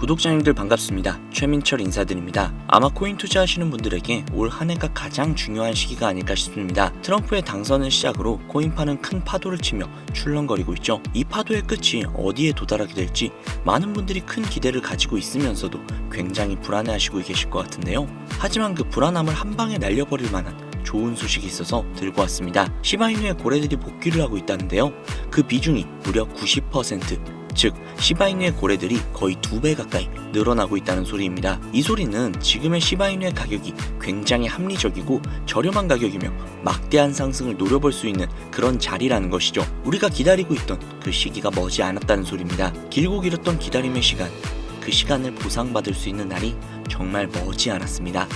구독자님들 반갑습니다. 최민철 인사드립니다. 아마 코인 투자하시는 분들에게 올 한 해가 가장 중요한 시기가 아닐까 싶습니다. 트럼프의 당선을 시작으로 코인파는 큰 파도를 치며 출렁거리고 있죠. 이 파도의 끝이 어디에 도달하게 될지 많은 분들이 큰 기대를 가지고 있으면서도 굉장히 불안해하시고 계실 것 같은데요. 하지만 그 불안함을 한 방에 날려버릴 만한 좋은 소식이 있어서 들고 왔습니다. 시바이누의 고래들이 복귀를 하고 있다는데요. 그 비중이 무려 90%, 즉 시바이누의 고래들이 거의 2배 가까이 늘어나고 있다는 소리입니다. 이 소리는 지금의 시바이누의 가격이 굉장히 합리적이고 저렴한 가격이며 막대한 상승을 노려볼 수 있는 그런 자리라는 것이죠. 우리가 기다리고 있던 그 시기가 머지 않았다는 소리입니다. 길고 길었던 기다림의 시간, 그 시간을 보상받을 수 있는 날이 정말 머지 않았습니다.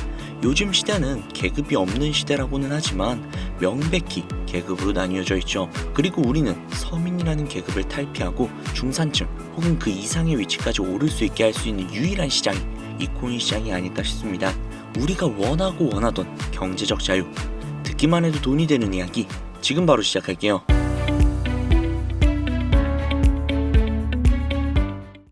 요즘 시대는 계급이 없는 시대라고는 하지만 명백히 계급으로 나뉘어져 있죠. 그리고 우리는 서민이라는 계급을 탈피하고 중산층 혹은 그 이상의 위치까지 오를 수 있게 할 수 있는 유일한 시장이 이 코인 시장이 아닐까 싶습니다. 우리가 원하고 원하던 경제적 자유, 듣기만 해도 돈이 되는 이야기 지금 바로 시작할게요.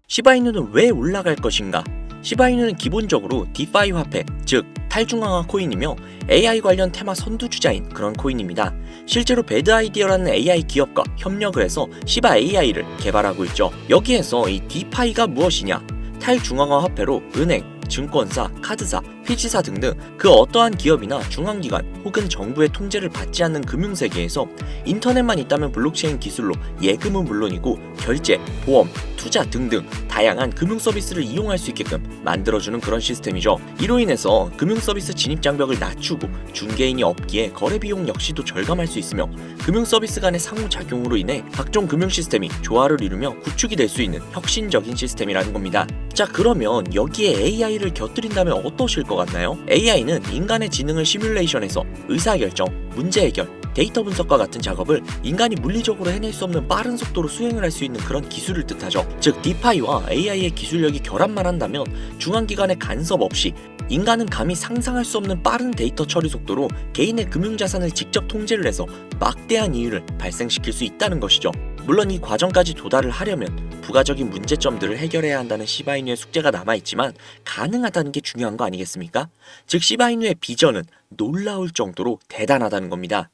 시바이누는 왜 올라갈 것인가? 시바이누는 기본적으로 디파이 화폐, 즉 탈중앙화 코인이며 AI 관련 테마 선두주자인 그런 코인입니다. 실제로 배드 아이디어라는 AI 기업과 협력을 해서 시바 AI를 개발하고 있죠. 여기에서 이 디파이가 무엇이냐? 탈중앙화 화폐로 은행, 증권사, 카드사, 피지사 등등 그 어떠한 기업이나 중앙기관 혹은 정부의 통제를 받지 않는 금융세계에서 인터넷만 있다면 블록체인 기술로 예금은 물론이고 결제, 보험, 투자 등등 다양한 금융 서비스를 이용할 수 있게끔 만들어주는 그런 시스템이죠. 이로 인해서 금융 서비스 진입 장벽을 낮추고 중개인이 없기에 거래 비용 역시도 절감할 수 있으며 금융 서비스 간의 상호작용으로 인해 각종 금융 시스템이 조화를 이루며 구축이 될 수 있는 혁신적인 시스템이라는 겁니다. 자, 그러면 여기에 AI를 곁들인다면 어떠실 것 같나요? AI는 인간의 지능을 시뮬레이션해서 의사결정, 문제 해결, 데이터 분석과 같은 작업을 인간이 물리적으로 해낼 수 없는 빠른 속도로 수행을 할 수 있는 그런 기술을 뜻하죠. 즉 디파이와 AI의 기술력이 결합만 한다면 중앙기관의 간섭 없이 인간은 감히 상상할 수 없는 빠른 데이터 처리 속도로 개인의 금융자산을 직접 통제를 해서 막대한 이윤을 발생시킬 수 있다는 것이죠. 물론 이 과정까지 도달을 하려면 부가적인 문제점들을 해결해야 한다는 시바이누의 숙제가 남아있지만 가능하다는 게 중요한 거 아니겠습니까? 즉 시바이누의 비전은 놀라울 정도로 대단하다는 겁니다.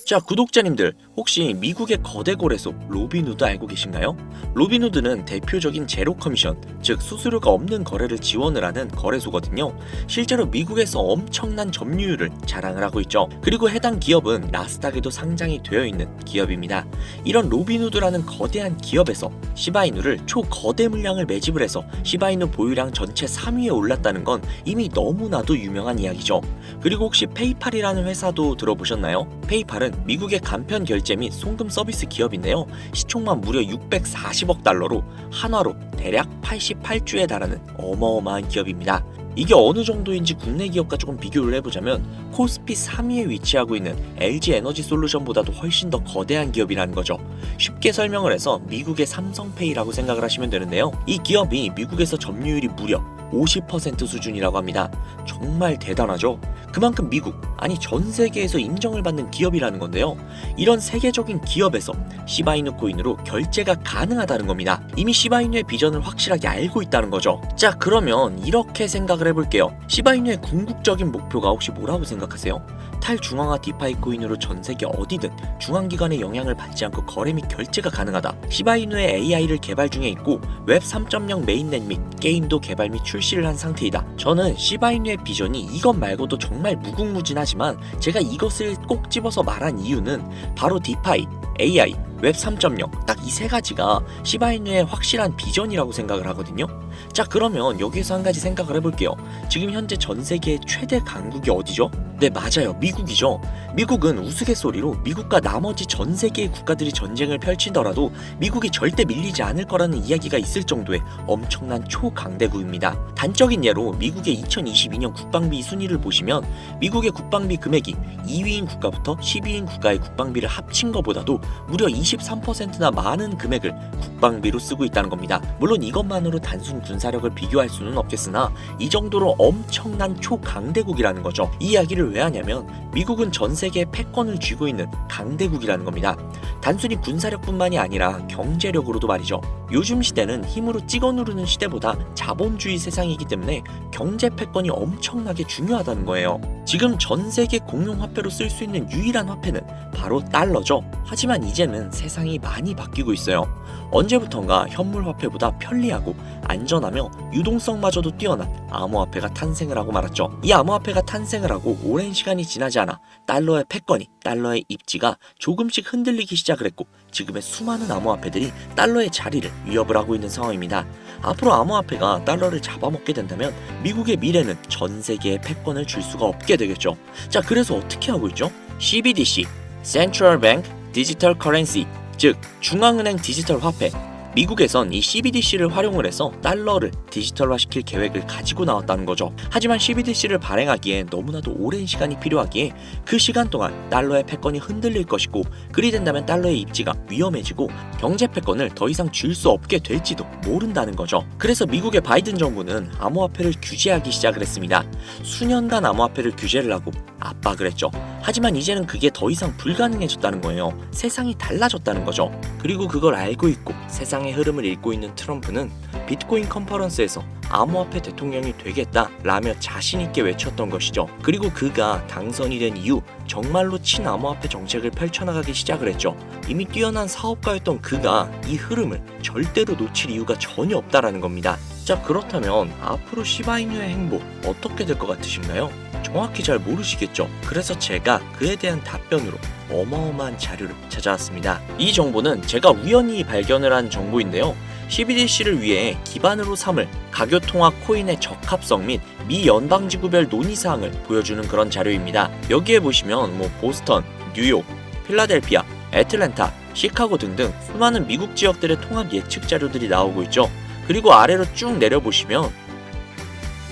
자, 구독자님들 혹시 미국의 거대 거래소 로빈후드 알고 계신가요? 로빈후드는 대표적인 제로 커미션, 즉 수수료가 없는 거래를 지원을 하는 거래소거든요. 실제로 미국에서 엄청난 점유율을 자랑을 하고 있죠. 그리고 해당 기업은 나스닥에도 상장이 되어 있는 기업입니다. 이런 로빈후드라는 거대한 기업에서 시바이누를 초거대 물량을 매집을 해서 시바이누 보유량 전체 3위에 올랐다는 건 이미 너무나도 유명한 이야기죠. 그리고 혹시 페이팔이라는 회사도 들어보셨나요? 페이팔은 미국의 간편 결제 및 송금 서비스 기업인데요. 시총만 무려 640억 달러로 한화로 대략 88조에 달하는 어마어마한 기업입니다. 이게 어느 정도인지 국내 기업과 조금 비교를 해보자면 코스피 3위에 위치하고 있는 LG 에너지 솔루션보다도 훨씬 더 거대한 기업이라는 거죠. 쉽게 설명을 해서 미국의 삼성페이라고 생각을 하시면 되는데요. 이 기업이 미국에서 점유율이 무려 50% 수준이라고 합니다. 정말 대단하죠? 그만큼 미국, 아니 전 세계에서 인정을 받는 기업이라는 건데요. 이런 세계적인 기업에서 시바이누 코인으로 결제가 가능하다는 겁니다. 이미 시바이누의 비전을 확실하게 알고 있다는 거죠. 자, 그러면 이렇게 생각을 해볼게요. 시바이누의 궁극적인 목표가 혹시 뭐라고 생각하세요? 탈중앙화 디파이 코인으로 전 세계 어디든 중앙기관의 영향을 받지 않고 거래 및 결제가 가능하다. 시바이누의 AI를 개발 중에 있고 웹 3.0 메인넷 및 게임도 개발 및 출시를 한 상태이다. 저는 시바이누의 비전이 이것 말고도 정말 무궁무진하지만 제가 이것을 꼭 집어서 말한 이유는 바로 디파이, AI, 웹 3.0 딱 이 세 가지가 시바이누의 확실한 비전이라고 생각을 하거든요. 자, 그러면 여기에서 한 가지 생각을 해볼게요. 지금 현재 전 세계의 최대 강국이 어디죠? 네, 맞아요. 미국이죠. 미국은 우스갯소리로 미국과 나머지 전 세계의 국가들이 전쟁을 펼치더라도 미국이 절대 밀리지 않을 거라는 이야기가 있을 정도의 엄청난 초강대국입니다. 단적인 예로 미국의 2022년 국방비 순위를 보시면 미국의 국방비 금액이 2위인 국가부터 10위인 국가의 국방비를 합친 것보다도 무려 23%나 많은 금액을 국방비로 쓰고 있다는 겁니다. 물론 이것만으로 단순 군사력을 비교할 수는 없겠으나 이 정도로 엄청난 초강대국이라는 거죠. 이 이야기를 왜 하냐면 미국은 전 세계의 패권을 쥐고 있는 강대국이라는 겁니다. 단순히 군사력뿐만이 아니라 경제력으로도 말이죠. 요즘 시대는 힘으로 찍어 누르는 시대보다 자본주의 세상이기 때문에 경제 패권이 엄청나게 중요하다는 거예요. 지금 전 세계 공용 화폐로 쓸 수 있는 유일한 화폐는 바로 달러죠. 하지만 이제는 세상이 많이 바뀌고 있어요. 언제부턴가 현물 화폐보다 편리하고 안전하며 유동성마저도 뛰어난 암호화폐가 탄생을 하고 말았죠. 이 암호화폐가 탄생을 하고 오랜 시간이 지나지 않아 달러의 패권이, 달러의 입지가 조금씩 흔들리기 시작을 했고 지금의 수많은 암호화폐들이 달러의 자리를 위협을 하고 있는 상황입니다. 앞으로 암호화폐가 달러를 잡아먹게 된다면 미국의 미래는 전 세계에 패권을 줄 수가 없게 되겠죠. 자, 그래서 어떻게 하고 있죠? CBDC, Central Bank Digital Currency, 즉 중앙은행 디지털 화폐. 미국에선 이 CBDC를 활용을 해서 달러를 디지털화시킬 계획을 가지고 나왔다는 거죠. 하지만 CBDC를 발행하기에 너무나도 오랜 시간이 필요하기에 그 시간 동안 달러의 패권이 흔들릴 것이고 그리 된다면 달러의 입지가 위험해지고 경제 패권을 더 이상 줄 수 없게 될지도 모른다는 거죠. 그래서 미국의 바이든 정부는 암호화폐를 규제하기 시작을 했습니다. 수년간 암호화폐를 규제를 하고 압박을 했죠. 하지만 이제는 그게 더 이상 불가능해졌다는 거예요. 세상이 달라졌다는 거죠. 그리고 그걸 알고 있고 세상의 흐름을 읽고 있는 트럼프는 비트코인 컨퍼런스에서 암호화폐 대통령이 되겠다라며 자신있게 외쳤던 것이죠. 그리고 그가 당선이 된 이후 정말로 친암호화폐 정책을 펼쳐나가기 시작을 했죠. 이미 뛰어난 사업가였던 그가 이 흐름을 절대로 놓칠 이유가 전혀 없다라는 겁니다. 자, 그렇다면 앞으로 시바이누의 행보 어떻게 될 것 같으신가요? 정확히 잘 모르시겠죠? 그래서 제가 그에 대한 답변으로 어마어마한 자료를 찾아왔습니다. 이 정보는 제가 우연히 발견을 한 정보인데요. CBDC를 위해 기반으로 삼을 가교통화 코인의 적합성 및 미 연방지구별 논의사항을 보여주는 그런 자료입니다. 여기에 보시면 보스턴, 뉴욕, 필라델피아, 애틀랜타, 시카고 등등 수많은 미국 지역들의 통합 예측 자료들이 나오고 있죠. 그리고 아래로 쭉 내려보시면,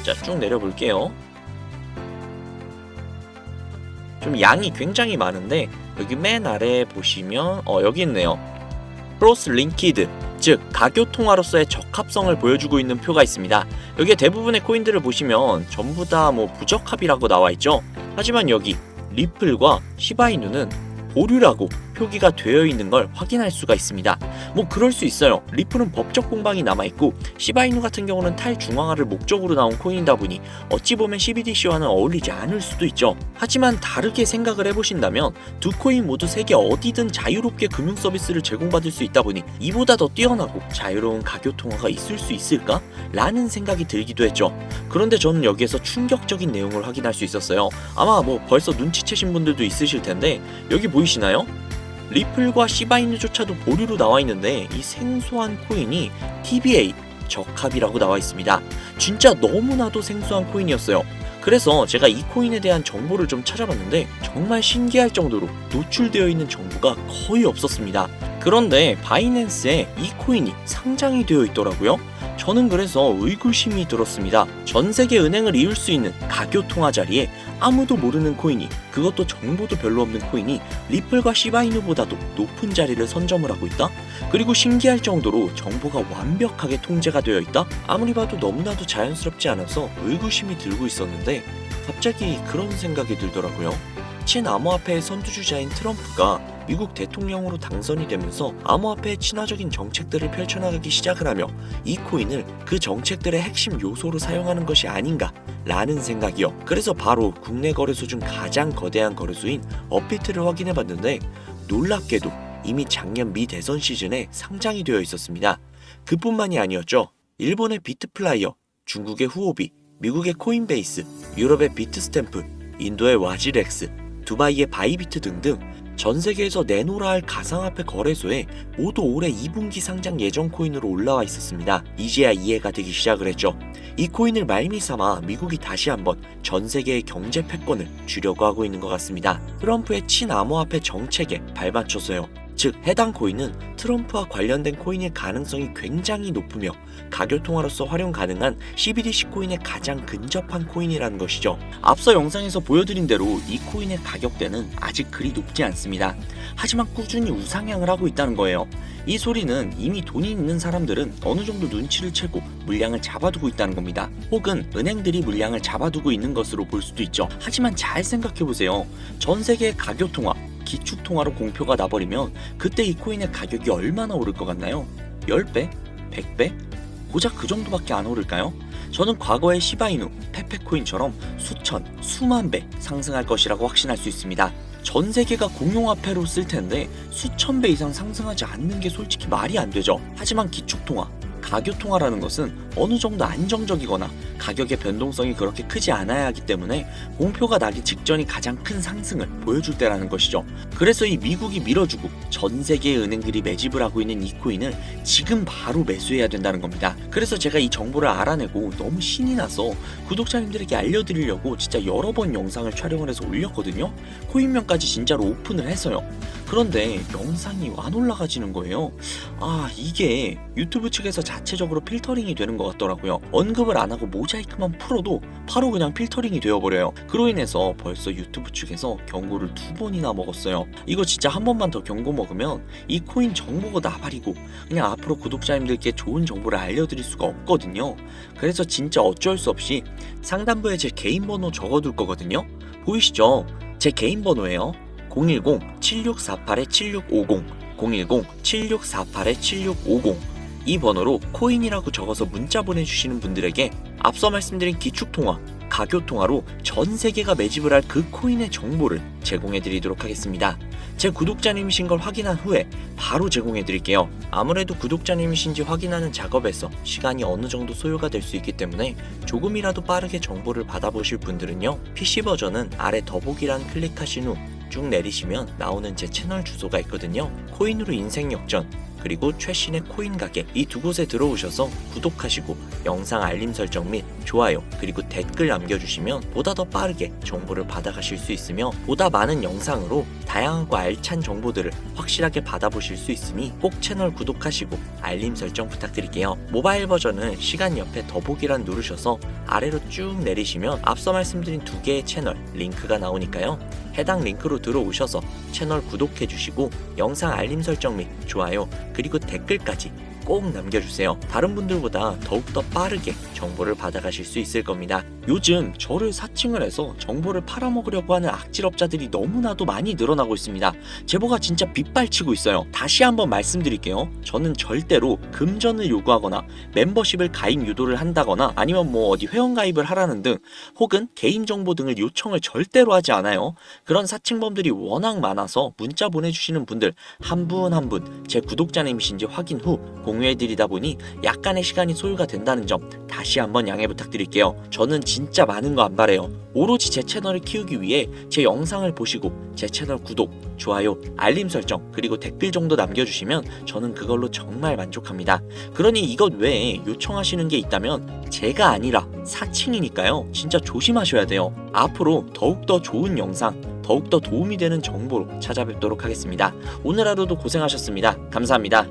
자, 쭉 내려볼게요. 좀 양이 굉장히 많은데 여기 맨 아래에 보시면 여기 있네요. 크로스 링키드, 즉 가교통화로서의 적합성을 보여주고 있는 표가 있습니다. 여기에 대부분의 코인들을 보시면 전부 다 부적합이라고 나와 있죠. 하지만 여기 리플과 시바이누는 보류라고 표기가 되어 있는 걸 확인할 수가 있습니다. 그럴 수 있어요. 리플은 법적 공방이 남아있고 시바이누 같은 경우는 탈중앙화를 목적으로 나온 코인이다 보니 어찌 보면 CBDC와는 어울리지 않을 수도 있죠. 하지만 다르게 생각을 해보신다면 두 코인 모두 세계 어디든 자유롭게 금융 서비스를 제공받을 수 있다 보니 이보다 더 뛰어나고 자유로운 가교통화가 있을 수 있을까? 라는 생각이 들기도 했죠. 그런데 저는 여기에서 충격적인 내용을 확인할 수 있었어요. 아마 벌써 눈치채신 분들도 있으실 텐데 여기 보이시나요? 리플과 시바이누조차도 보류로 나와 있는데 이 생소한 코인이 TBA, 적합이라고 나와 있습니다. 진짜 너무나도 생소한 코인이었어요. 그래서 제가 이 코인에 대한 정보를 좀 찾아봤는데 정말 신기할 정도로 노출되어 있는 정보가 거의 없었습니다. 그런데 바이낸스에 이 코인이 상장이 되어 있더라고요. 저는 그래서 의구심이 들었습니다. 전 세계 은행을 이을 수 있는 가교통화 자리에 아무도 모르는 코인이, 그것도 정보도 별로 없는 코인이 리플과 시바이누보다도 높은 자리를 선점을 하고 있다? 그리고 신기할 정도로 정보가 완벽하게 통제가 되어 있다? 아무리 봐도 너무나도 자연스럽지 않아서 의구심이 들고 있었는데 갑자기 그런 생각이 들더라고요. 친암호화폐의 선두주자인 트럼프가 미국 대통령으로 당선이 되면서 암호화폐의 친화적인 정책들을 펼쳐나가기 시작을 하며 이 코인을 그 정책들의 핵심 요소로 사용하는 것이 아닌가 라는 생각이요. 그래서 바로 국내 거래소 중 가장 거대한 거래소인 업비트를 확인해봤는데 놀랍게도 이미 작년 미 대선 시즌에 상장이 되어 있었습니다. 그뿐만이 아니었죠. 일본의 비트플라이어, 중국의 후오비, 미국의 코인베이스, 유럽의 비트스탬프, 인도의 와지렉스, 두바이의 바이비트 등등 전 세계에서 내놓으라 할 가상화폐 거래소에 모두 올해 2분기 상장 예정 코인으로 올라와 있었습니다. 이제야 이해가 되기 시작을 했죠. 이 코인을 말미삼아 미국이 다시 한번 전 세계의 경제 패권을 주려고 하고 있는 것 같습니다. 트럼프의 친암호화폐 정책에 발맞춰서요. 즉 해당 코인은 트럼프와 관련된 코인일 가능성이 굉장히 높으며 가교통화로서 활용 가능한 CBDC 코인에 가장 근접한 코인이라는 것이죠. 앞서 영상에서 보여드린 대로 이 코인의 가격대는 아직 그리 높지 않습니다. 하지만 꾸준히 우상향을 하고 있다는 거예요. 이 소리는 이미 돈이 있는 사람들은 어느 정도 눈치를 채고 물량을 잡아두고 있다는 겁니다. 혹은 은행들이 물량을 잡아두고 있는 것으로 볼 수도 있죠. 하지만 잘 생각해보세요. 전 세계의 가교통화, 기축통화로 공표가 나버리면 그때 이 코인의 가격이 얼마나 오를 것 같나요? 10배? 100배? 고작 그 정도밖에 안 오를까요? 저는 과거의 시바이누, 페페코인처럼 수천, 수만 배 상승할 것이라고 확신할 수 있습니다. 전 세계가 공용화폐로 쓸 텐데 수천 배 이상 상승하지 않는 게 솔직히 말이 안 되죠. 하지만 기축통화, 가교통화라는 것은 어느 정도 안정적이거나 가격의 변동성이 그렇게 크지 않아야 하기 때문에 공표가 나기 직전이 가장 큰 상승을 보여줄 때라는 것이죠. 그래서 이 미국이 밀어주고 전 세계의 은행들이 매집을 하고 있는 이 코인을 지금 바로 매수해야 된다는 겁니다. 그래서 제가 이 정보를 알아내고 너무 신이 나서 구독자님들에게 알려드리려고 진짜 여러 번 영상을 촬영을 해서 올렸거든요. 코인명까지 진짜로 오픈을 해서요. 그런데 영상이 안 올라가지는 거예요. 이게 유튜브 측에서 자체적으로 필터링이 되는 것 같더라고요. 언급을 안 하고 모자이크만 풀어도 바로 그냥 필터링이 되어버려요. 그로 인해서 벌써 유튜브 측에서 경고를 2번이나 먹었어요. 이거 진짜 한 번만 더 경고 먹으면 이 코인 정보가 나발이고 그냥 앞으로 구독자님들께 좋은 정보를 알려드릴 수가 없거든요. 그래서 진짜 어쩔 수 없이 상단부에 제 개인 번호 적어둘 거거든요. 보이시죠? 제 개인 번호예요. 010-7648-7650 010-7648-7650 이 번호로 코인이라고 적어서 문자 보내주시는 분들에게 앞서 말씀드린 기축통화, 가교통화로 전 세계가 매집을 할 그 코인의 정보를 제공해드리도록 하겠습니다. 제 구독자님이신 걸 확인한 후에 바로 제공해드릴게요. 아무래도 구독자님이신지 확인하는 작업에서 시간이 어느 정도 소요가 될 수 있기 때문에 조금이라도 빠르게 정보를 받아보실 분들은요, PC 버전은 아래 더보기란 클릭하신 후 쭉 내리시면 나오는 제 채널 주소가 있거든요. 코인으로 인생 역전, 그리고 최신의 코인 가게 이 두 곳에 들어오셔서 구독하시고 영상 알림 설정 및 좋아요 그리고 댓글 남겨주시면 보다 더 빠르게 정보를 받아가실 수 있으며 보다 많은 영상으로 다양하고 알찬 정보들을 확실하게 받아보실 수 있으니 꼭 채널 구독하시고 알림 설정 부탁드릴게요. 모바일 버전은 시간 옆에 더보기란 누르셔서 아래로 쭉 내리시면 앞서 말씀드린 2개의 채널 링크가 나오니까요. 해당 링크로 들어오셔서 채널 구독해주시고 영상 알림 설정 및 좋아요 그리고 댓글까지 꼭 남겨주세요. 다른 분들보다 더욱더 빠르게 정보를 받아가실 수 있을 겁니다. 요즘 저를 사칭을 해서 정보를 팔아먹으려고 하는 악질업자들이 너무나도 많이 늘어나고 있습니다. 제보가 진짜 빗발치고 있어요. 다시 한번 말씀드릴게요. 저는 절대로 금전을 요구하거나 멤버십을 가입 유도를 한다거나 아니면 어디 회원가입을 하라는 등 혹은 개인정보 등을 요청을 절대로 하지 않아요. 그런 사칭범들이 워낙 많아서 문자 보내주시는 분들 한 분 한 분 제 구독자님이신지 확인 후 공유해드리다 보니 약간의 시간이 소요가 된다는 점 다시 한번 양해 부탁드릴게요. 저는 진짜 많은 거 안 바래요. 오로지 제 채널을 키우기 위해 제 영상을 보시고 제 채널 구독, 좋아요, 알림 설정 그리고 댓글 정도 남겨주시면 저는 그걸로 정말 만족합니다. 그러니 이것 외에 요청하시는 게 있다면 제가 아니라 사칭이니까요. 진짜 조심하셔야 돼요. 앞으로 더욱더 좋은 영상, 더욱더 도움이 되는 정보로 찾아뵙도록 하겠습니다. 오늘 하루도 고생하셨습니다. 감사합니다.